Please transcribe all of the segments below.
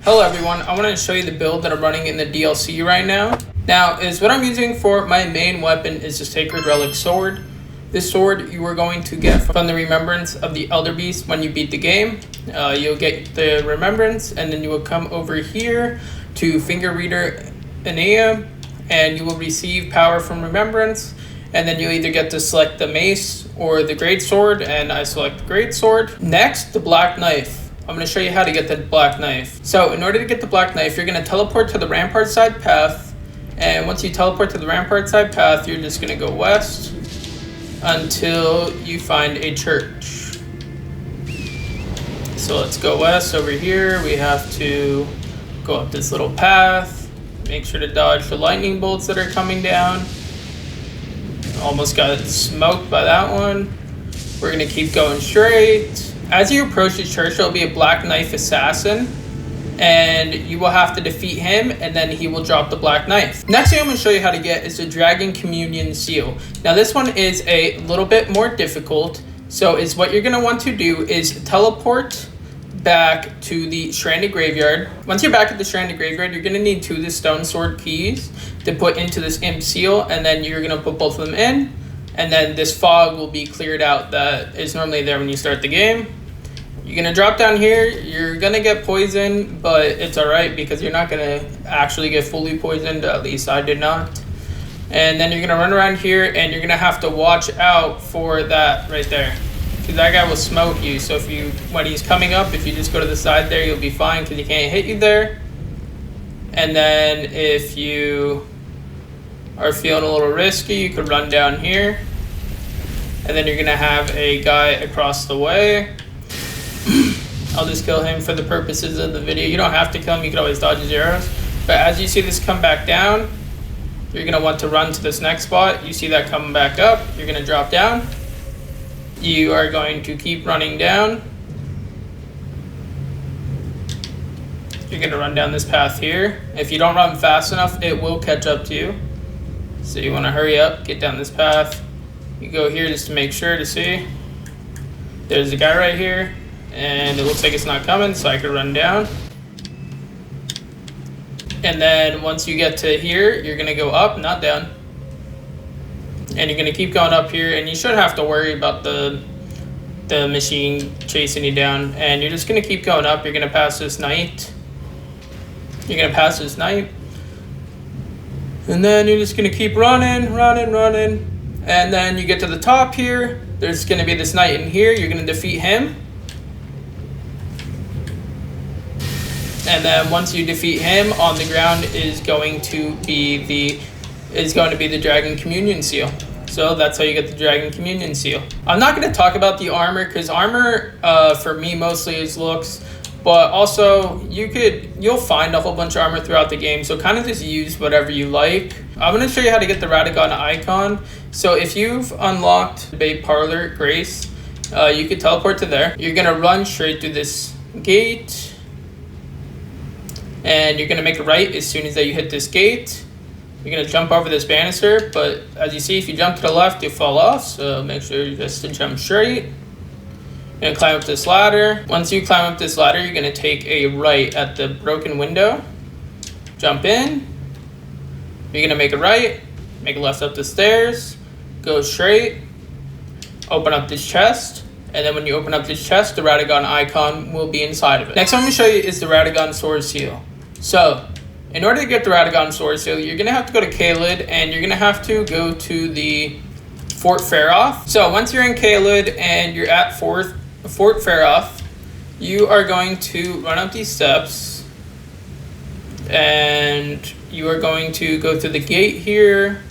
Hello everyone, I want to show you the build that I'm running in the DLC right now. What I'm using for my main weapon is the Sacred Relic Sword. This sword you are going to get from the Remembrance of the Elder Beast when you beat the game. You'll get the Remembrance and then you will come over here to Finger Reader Enea and you will receive power from Remembrance. And then you'll either get to select the Mace or the Great Sword, and I select the Great Sword. Next, the Black Knife. I'm going to show you how to get the Black Knife. So in order to get the Black Knife, you're going to teleport to the Rampart side path. And once you teleport to the Rampart side path, you're just going to go west until you find a church. So let's go west over here. We have to go up this little path. Make sure to dodge the lightning bolts that are coming down. Almost got smoked by that one. We're going to keep going straight. As you approach the church, there'll be a Black Knife Assassin, and you will have to defeat him, and then he will drop the Black Knife. Next thing I'm going to show you how to get is the Dragon Communion Seal. Now this one is a little bit more difficult, so what you're going to want to do is teleport back to the Stranded Graveyard. Once you're back at the Stranded Graveyard, you're going to need 2 of the Stone Sword keys to put into this Imp Seal, and then you're going to put both of them in, and then this fog will be cleared out that is normally there when you start the game. You're going to drop down here. You're going to get poisoned, but it's alright because you're not going to actually get fully poisoned, at least I did not. And then you're going to run around here, and you're going to have to watch out for that right there, because that guy will smoke you. So when he's coming up, if you just go to the side there, you'll be fine because he can't hit you there. And then if you are feeling a little risky, you could run down here. And then you're going to have a guy across the way. I'll just kill him for the purposes of the video. You don't have to kill him, you can always dodge his arrows. But as you see this come back down, you're going to want to run to this next spot. You see that coming back up, you're going to drop down. You are going to keep running down. You're going to run down this path here. If you don't run fast enough, it will catch up to you. So you want to hurry up, get down this path. You go here just to make sure to see. There's a guy right here, and it looks like it's not coming, so I could run down. And then once you get to here, you're going to go up, not down. And you're going to keep going up here, and you shouldn't have to worry about the machine chasing you down. And you're just going to keep going up. You're going to pass this knight. You're going to pass this knight. And then you're just going to keep running. And then you get to the top here. There's going to be this knight in here. You're going to defeat him. And then once you defeat him, on the ground is going to be the Dragon Communion Seal. So that's how you get the Dragon Communion Seal. I'm not going to talk about the armor, because armor for me mostly is looks. But also, you'll find a whole bunch of armor throughout the game, so kind of just use whatever you like. I'm going to show you how to get the Radagon Icon. So if you've unlocked Bay Parlor Grace, you could teleport to there. You're going to run straight through this gate, and you're going to make a right as soon as you hit this gate. You're going to jump over this banister, but as you see, if you jump to the left, you fall off, so make sure just to jump straight. You're going to climb up this ladder. Once you climb up this ladder, you're going to take a right at the broken window. Jump in. You're going to make a right. Make a left up the stairs. Go straight. Open up this chest. And then when you open up this chest, the Radagon Icon will be inside of it. Next one I'm going to show you is the Radagon Soreseal. So, in order to get the Radagon Soreseal, you're going to have to go to Caelid, and you're going to have to go to the Fort Faroth. So once you're in Caelid and you're at Fort Faroth, you are going to run up these steps, and you are going to go through the gate here.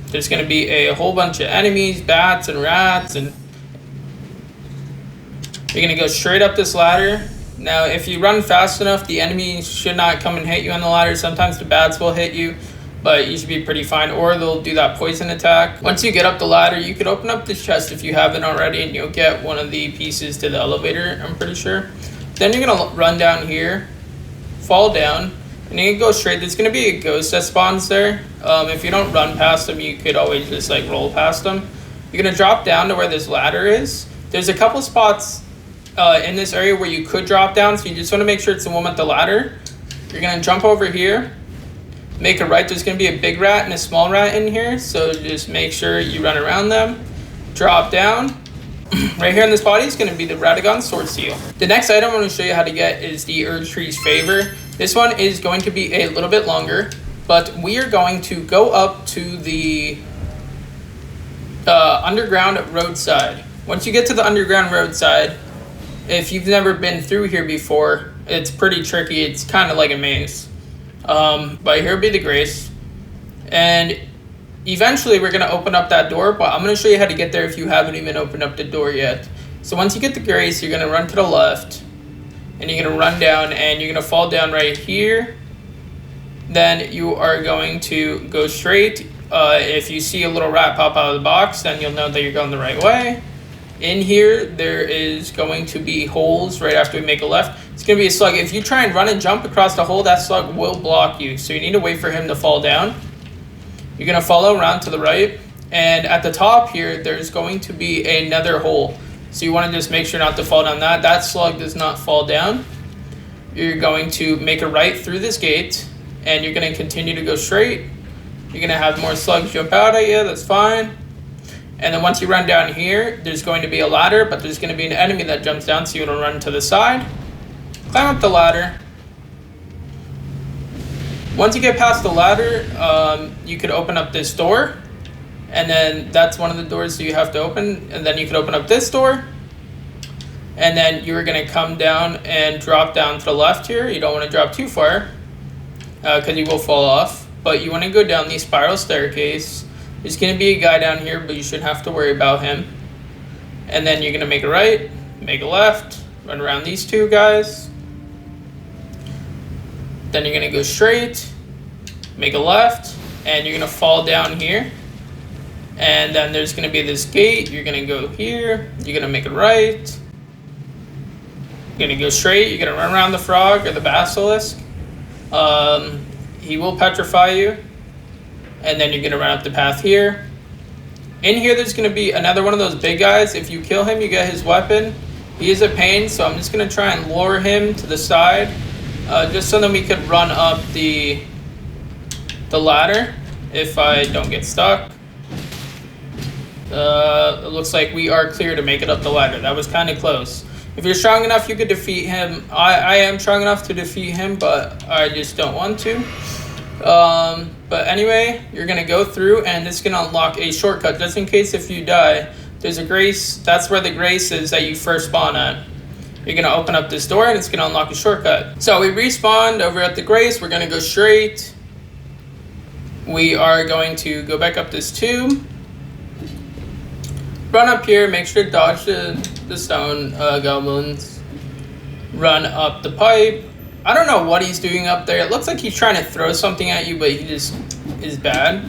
There's going to be a whole bunch of enemies, bats and rats, and you're going to go straight up this ladder. Now, if you run fast enough, the enemies should not come and hit you on the ladder. Sometimes the bats will hit you, but you should be pretty fine, or they'll do that poison attack. Once you get up the ladder, you could open up this chest if you haven't already, and you'll get one of the pieces to the elevator, I'm pretty sure. Then you're going to run down here, fall down, and you can go straight. There's going to be a ghost that spawns there. If you don't run past them, you could always just roll past them. You're going to drop down to where this ladder is. There's a couple spots in this area where you could drop down, so you just want to make sure it's the one with the ladder. You're going to jump over here, make a right. There's going to be a big rat and a small rat in here, so just make sure you run around them. Drop down. Right here in this body is going to be the Radagon Soreseal. The next item I'm going to show you how to get is the Erdtree's Favor. This one is going to be a little bit longer, but we are going to go up to the underground roadside. Once you get to the underground roadside, if you've never been through here before, it's pretty tricky. It's kind of like a maze. But here will be the Grace. And eventually we're going to open up that door, but I'm going to show you how to get there if you haven't even opened up the door yet. So once you get the Grace, you're going to run to the left, and you're going to run down, and you're going to fall down right here. Then you are going to go straight. If you see a little rat pop out of the box, then you'll know that you're going the right way. In here, there is going to be holes right after we make a left. It's going to be a slug. If you try and run and jump across the hole, that slug will block you. So you need to wait for him to fall down. You're going to follow around to the right. And at the top here, there's going to be another hole. So you want to just make sure not to fall down that. That slug does not fall down. You're going to make a right through this gate. And you're going to continue to go straight. You're going to have more slugs jump out at you. That's fine. And then once you run down here, there's going to be a ladder, but there's going to be an enemy that jumps down, so you want to run to the side. Climb up the ladder. Once you get past the ladder, you could open up this door. And then that's one of the doors that you have to open. And then you could open up this door. And then you're going to come down and drop down to the left here. You don't want to drop too far, because you will fall off. But you want to go down the spiral staircase. There's going to be a guy down here, but you shouldn't have to worry about him. And then you're going to make a right, make a left, run around these two guys. Then you're going to go straight, make a left, and you're going to fall down here. And then there's going to be this gate. You're going to go here. You're going to make a right. You're going to go straight. You're going to run around the frog or the basilisk. He will petrify you. And then you're going to run up the path here. In here, there's going to be another one of those big guys. If you kill him, you get his weapon. He is a pain, so I'm just going to try and lure him to the side. Just so that we could run up the ladder if I don't get stuck. It looks like we are clear to make it up the ladder. That was kind of close. If you're strong enough, you could defeat him. I am strong enough to defeat him, but I just don't want to. But anyway, you're going to go through, and this is going to unlock a shortcut. Just in case if you die, there's a Grace. That's where the Grace is that you first spawn at. You're going to open up this door, and it's going to unlock a shortcut. So we respawned over at the Grace. We're going to go straight. We are going to go back up this tube. Run up here. Make sure to dodge the stone goblins. Run up the pipe. I don't know what he's doing up there. It looks like he's trying to throw something at you, but he just is bad.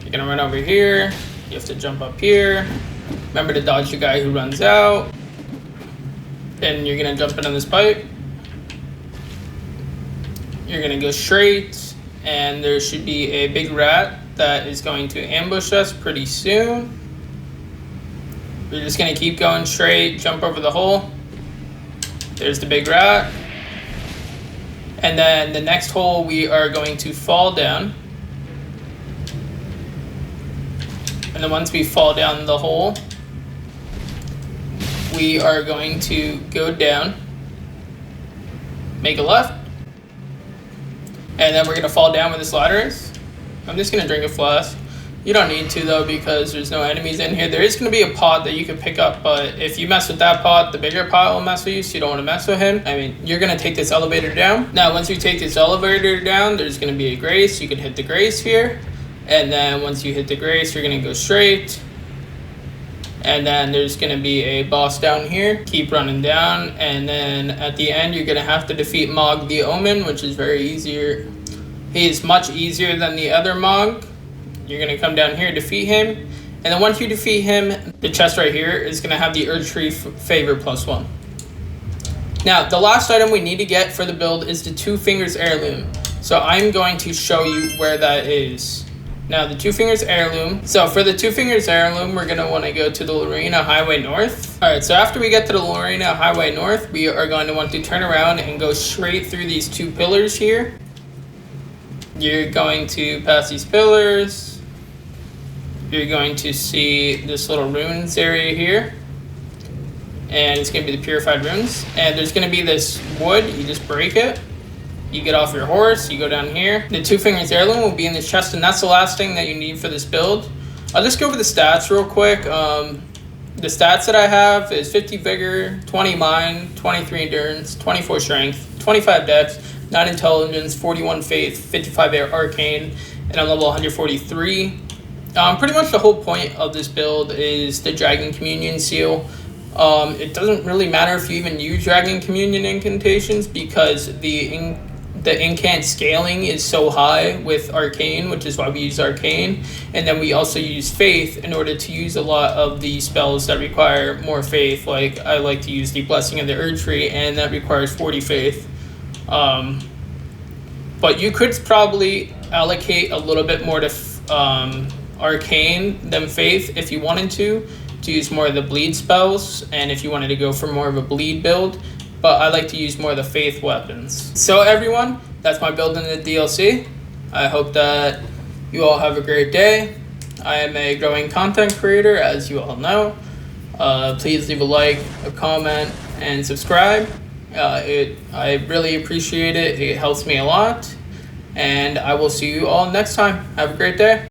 You're going to run over here. You have to jump up here. Remember to dodge the guy who runs out. And you're going to jump into this pipe. You're going to go straight. And there should be a big rat that is going to ambush us pretty soon. We're just going to keep going straight. Jump over the hole. There's the big rat. And then the next hole, we are going to fall down. And then once we fall down the hole, we are going to go down, make a left, and then we're going to fall down where this ladder is. I'm just going to drink a flask. You don't need to, though, because there's no enemies in here. There is going to be a pot that you can pick up, but if you mess with that pot, the bigger pot will mess with you, so you don't want to mess with him. I mean, you're going to take this elevator down. Now, once you take this elevator down, there's going to be a Grace. You can hit the Grace here, and then once you hit the Grace, you're going to go straight. And then there's going to be a boss down here. Keep running down, and then at the end, you're going to have to defeat Mog the Omen, which is very easier. He is much easier than the other Mog. You're going to come down here, defeat him. And then once you defeat him, the chest right here is going to have the Erdtree Favor +1. Now, the last item we need to get for the build is the 2 Fingers Heirloom. So I'm going to show you where that is. Now the Two Fingers Heirloom. So for the Two Fingers Heirloom, we're going to want to go to the Lorena Highway North. Alright, so after we get to the Lorena Highway North, we are going to want to turn around and go straight through these two pillars here. You're going to pass these pillars. You're going to see this little runes area here. And it's going to be the purified runes. And there's going to be this wood, you just break it. You get off your horse, you go down here. The Two Fingers Heirloom will be in this chest, and that's the last thing that you need for this build. I'll just go over the stats real quick. The stats that I have is 50 Vigor, 20 Mind, 23 Endurance, 24 Strength, 25 Dex, 9 Intelligence, 41 Faith, 55 Arcane, and I'm level 143. Pretty much the whole point of this build is the Dragon Communion Seal. It doesn't really matter if you even use Dragon Communion incantations because the incant scaling is so high with Arcane, which is why we use Arcane. And then we also use Faith in order to use a lot of the spells that require more Faith. Like I like to use the Blessing of the Erdtree, and that requires 40 Faith. But you could probably allocate a little bit more to Arcane than Faith if you wanted to use more of the bleed spells, and if you wanted to go for more of a bleed build. But I like to use more of the Faith weapons. So everyone, that's my build in the DLC. I hope that you all have a great day. I am a growing content creator, as you all know. Please leave a like, a comment, and subscribe. I really appreciate it. It helps me a lot. And I will see you all next time. Have a great day.